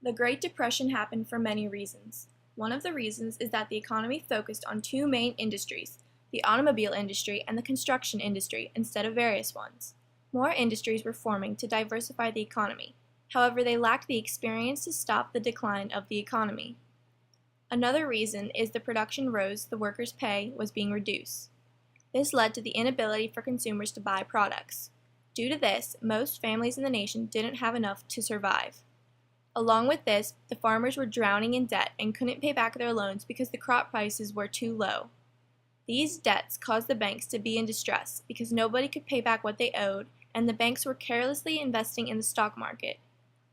The Great Depression happened for many reasons. One of the reasons is that the economy focused on two main industries, the automobile industry and the construction industry, instead of various ones. More industries were forming to diversify the economy. However, they lacked the experience to stop the decline of the economy. Another reason is the production rose, the workers' pay was being reduced. This led to the inability for consumers to buy products. Due to this, most families in the nation didn't have enough to survive. Along with this, the farmers were drowning in debt and couldn't pay back their loans because the crop prices were too low. These debts caused the banks to be in distress because nobody could pay back what they owed, and the banks were carelessly investing in the stock market.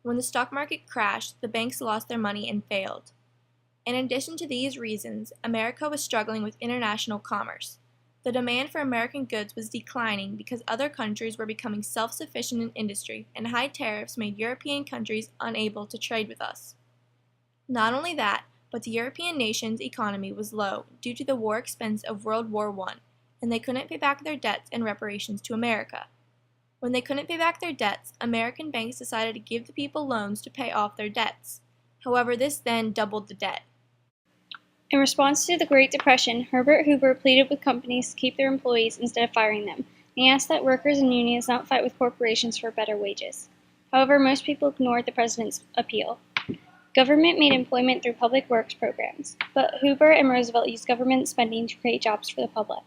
When the stock market crashed, the banks lost their money and failed. In addition to these reasons, America was struggling with international commerce. The demand for American goods was declining because other countries were becoming self-sufficient in industry, and high tariffs made European countries unable to trade with us. Not only that, but the European nations' economy was low due to the war expense of World War I, and they couldn't pay back their debts and reparations to America. When they couldn't pay back their debts, American banks decided to give the people loans to pay off their debts. However, this then doubled the debt. In response to the Great Depression, Herbert Hoover pleaded with companies to keep their employees instead of firing them. He asked that workers and unions not fight with corporations for better wages. However, most people ignored the president's appeal. Government made employment through public works programs, but Hoover and Roosevelt used government spending to create jobs for the public.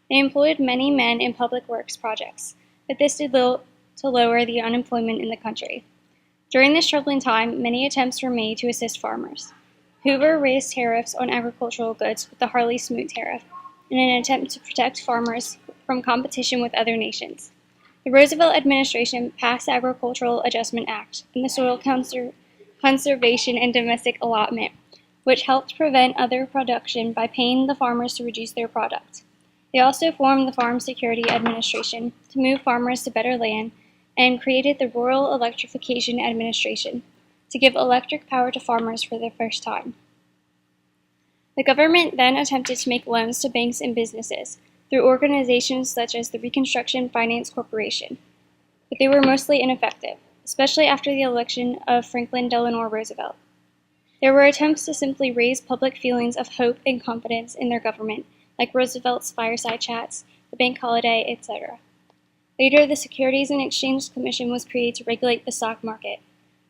They employed many men in public works projects, but this did little to lower the unemployment in the country. During this troubling time, many attempts were made to assist farmers. Hoover raised tariffs on agricultural goods with the Harley-Smoot tariff in an attempt to protect farmers from competition with other nations. The Roosevelt administration passed the Agricultural Adjustment Act and the Soil Conservation and Domestic Allotment, which helped prevent other production by paying the farmers to reduce their product. They also formed the Farm Security Administration to move farmers to better land and created the Rural Electrification Administration to give electric power to farmers for the first time. The government then attempted to make loans to banks and businesses through organizations such as the Reconstruction Finance Corporation, but they were mostly ineffective, especially after the election of Franklin Delano Roosevelt. There were attempts to simply raise public feelings of hope and confidence in their government, like Roosevelt's fireside chats, the bank holiday, etc. Later, the Securities and Exchange Commission was created to regulate the stock market.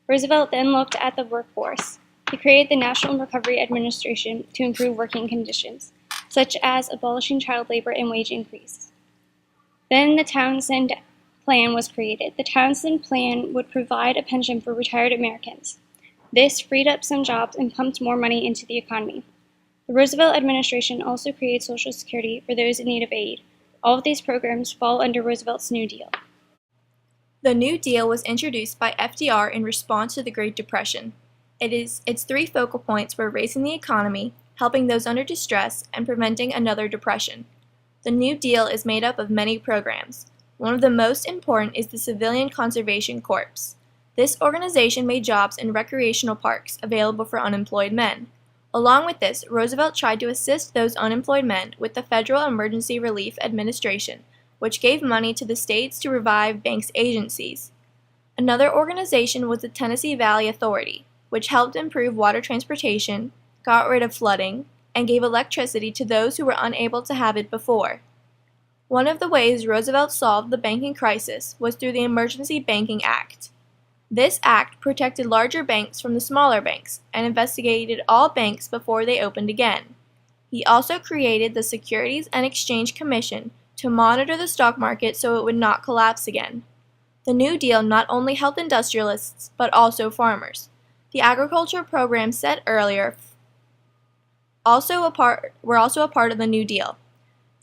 Roosevelt then looked at the workforce. He created the National Recovery Administration to improve working conditions, such as abolishing child labor and wage increase. Then the Townsend Plan was created. The Townsend Plan would provide a pension for retired Americans. This freed up some jobs and pumped more money into the economy. The Roosevelt administration also created Social Security for those in need of aid. All of these programs fall under Roosevelt's New Deal. The New Deal was introduced by FDR in response to the Great Depression. Its three focal points were raising the economy, helping those under distress, and preventing another depression. The New Deal is made up of many programs. One of the most important is the Civilian Conservation Corps. This organization made jobs in recreational parks available for unemployed men. Along with this, Roosevelt tried to assist those unemployed men with the Federal Emergency Relief Administration, which gave money to the states to revive banks' agencies. Another organization was the Tennessee Valley Authority, which helped improve water transportation, got rid of flooding, and gave electricity to those who were unable to have it before. One of the ways Roosevelt solved the banking crisis was through the Emergency Banking Act. This act protected larger banks from the smaller banks and investigated all banks before they opened again. He also created the Securities and Exchange Commission to monitor the stock market so it would not collapse again. The New Deal not only helped industrialists, but also farmers. The agriculture programs set earlier were also a part of the New Deal.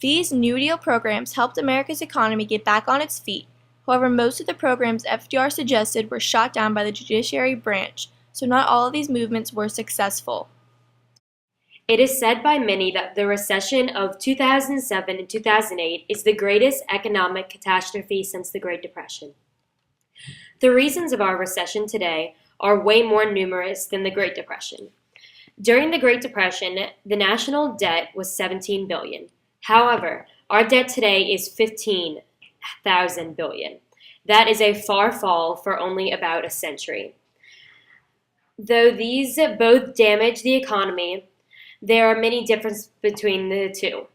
These New Deal programs helped America's economy get back on its feet. However, most of the programs FDR suggested were shot down by the judiciary branch, so not all of these movements were successful. It is said by many that the recession of 2007 and 2008 is the greatest economic catastrophe since the Great Depression. The reasons of our recession today are way more numerous than the Great Depression. During the Great Depression, the national debt was $17 billion. However, our debt today is $15,000 billion. That is a far fall for only about a century. Though these both damage the economy, there are many differences between the two.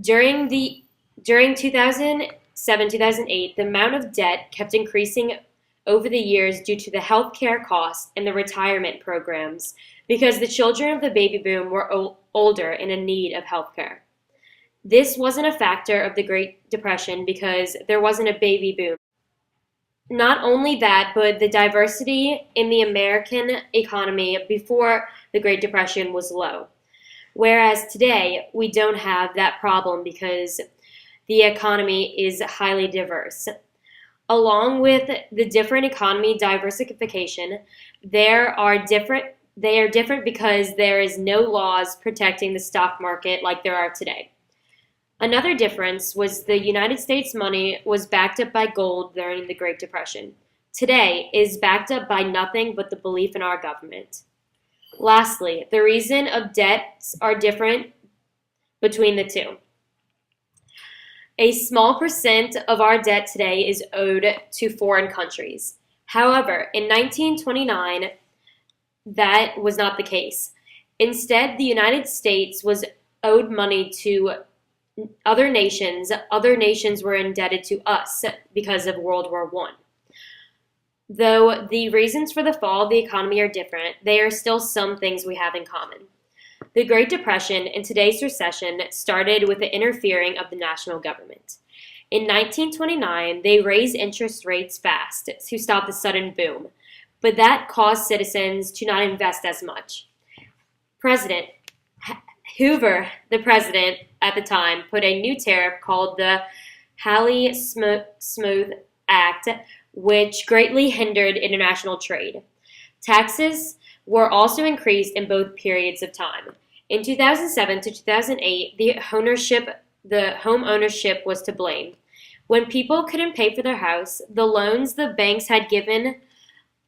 During 2007-2008, the amount of debt kept increasing over the years due to the health care costs and the retirement programs because the children of the baby boom were older and in need of health care. This wasn't a factor of the Great Depression because there wasn't a baby boom. Not only that, but the diversity in the American economy before the Great Depression was low. Whereas today, we don't have that problem because the economy is highly diverse. Along with the different economy diversification, they are different because there is no laws protecting the stock market like there are today. Another difference was the United States money was backed up by gold during the Great Depression. Today is backed up by nothing but the belief in our government. Lastly, the reason of debts are different between the two. A small percent of our debt today is owed to foreign countries. However, in 1929, that was not the case. Instead, the United States was owed money to other nations. Other nations were indebted to us because of World War I. Though the reasons for the fall of the economy are different, there are still some things we have in common. The Great Depression and today's recession started with the interfering of the national government. In 1929, they raised interest rates fast to stop the sudden boom, but that caused citizens to not invest as much. President Hoover, the president at the time, put a new tariff called the Hawley-Smooth Act, which greatly hindered international trade. Taxes were also increased in both periods of time. In 2007 to 2008, the home ownership was to blame. When people couldn't pay for their house, the loans the banks had given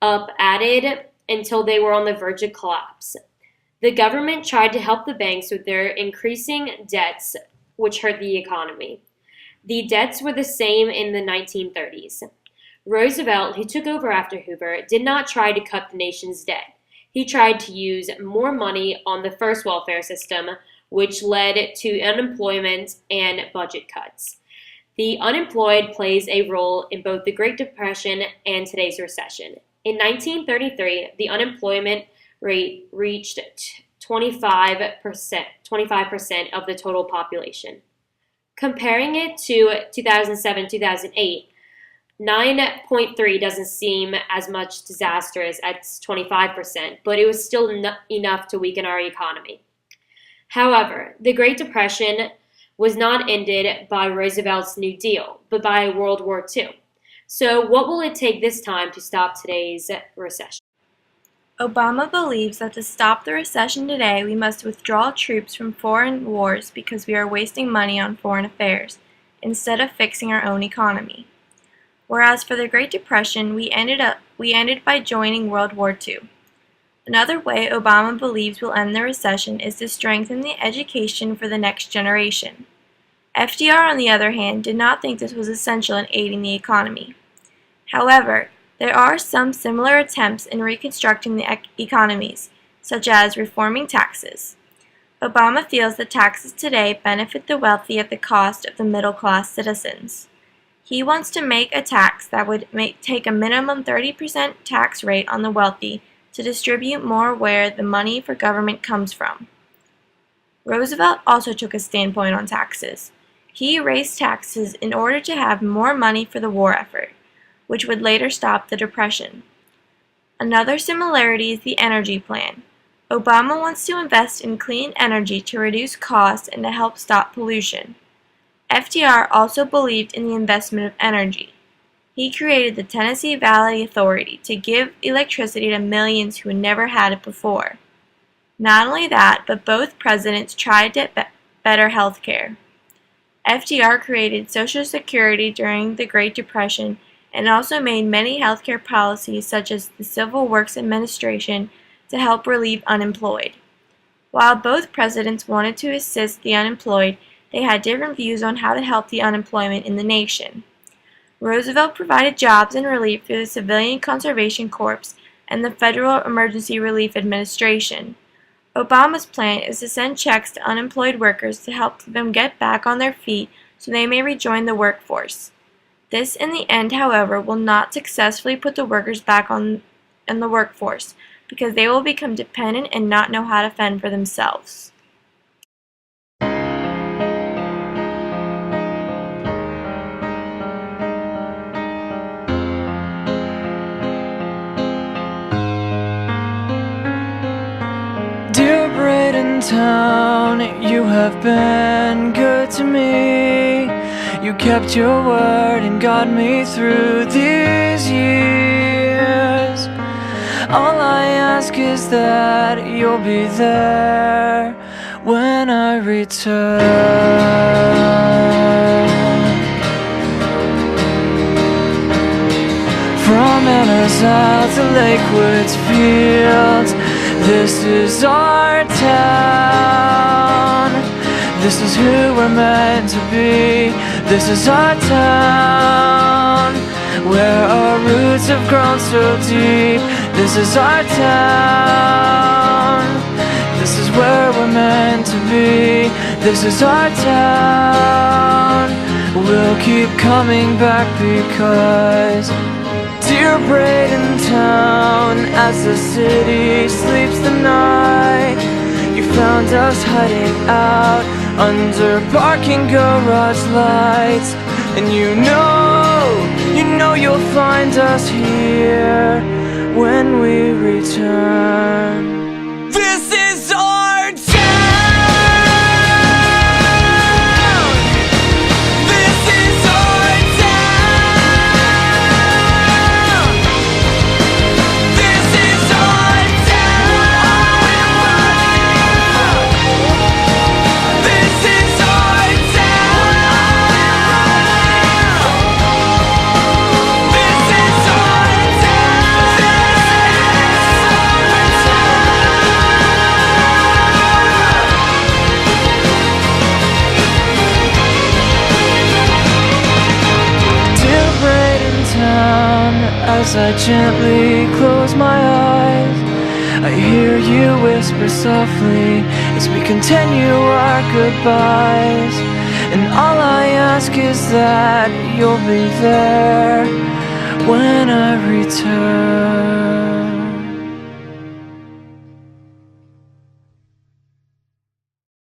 up added until they were on the verge of collapse. The government tried to help the banks with their increasing debts, which hurt the economy. The debts were the same in the 1930s. Roosevelt, who took over after Hoover, did not try to cut the nation's debt. He tried to use more money on the first welfare system, which led to unemployment and budget cuts. The unemployed plays a role in both the Great Depression and today's recession. In 1933, the unemployment rate reached 25% of the total population. Comparing it to 2007-2008, 9.3 doesn't seem as much disastrous as 25%, but it was still enough to weaken our economy. However, the Great Depression was not ended by Roosevelt's New Deal, but by World War II. So what will it take this time to stop today's recession? Obama believes that to stop the recession today, we must withdraw troops from foreign wars because we are wasting money on foreign affairs, instead of fixing our own economy. Whereas for the Great Depression, we ended by joining World War II. Another way Obama believes we'll end the recession is to strengthen the education for the next generation. FDR, on the other hand, did not think this was essential in aiding the economy. However, there are some similar attempts in reconstructing the economies, such as reforming taxes. Obama feels that taxes today benefit the wealthy at the cost of the middle-class citizens. He wants to make a tax that would take a minimum 30% tax rate on the wealthy to distribute more where the money for government comes from. Roosevelt also took a standpoint on taxes. He raised taxes in order to have more money for the war effort, which would later stop the Depression. Another similarity is the energy plan. Obama wants to invest in clean energy to reduce costs and to help stop pollution. FDR also believed in the investment of energy. He created the Tennessee Valley Authority to give electricity to millions who had never had it before. Not only that, but both presidents tried to better health care. FDR created Social Security during the Great Depression and also made many healthcare policies such as the Civil Works Administration to help relieve unemployed. While both presidents wanted to assist the unemployed, they had different views on how to help the unemployment in the nation. Roosevelt provided jobs and relief through the Civilian Conservation Corps, and the Federal Emergency Relief Administration. Obama's plan is to send checks to unemployed workers to help them get back on their feet so they may rejoin the workforce. This, in the end, however, will not successfully put the workers back in the workforce because they will become dependent and not know how to fend for themselves. Dear Braden Town, you have been good to me. You kept your word and got me through these years. All I ask is that you'll be there when I return. From Anazal to Lakewood's fields, this is our town. This is who we're meant to be. This is our town, where our roots have grown so deep. This is our town. This is where we're meant to be. This is our town. We'll keep coming back because dear Braden Town, as the city sleeps the night, you found us hiding out under parking garage lights. And you know you'll find us here when we return. This is our town! This is our town! This is our town! This is our town! This is our Dear Braden Town, as I gently close my eyes, I hear you whisper softly as we continue our goodbyes. And all I ask is that you'll be there when I return.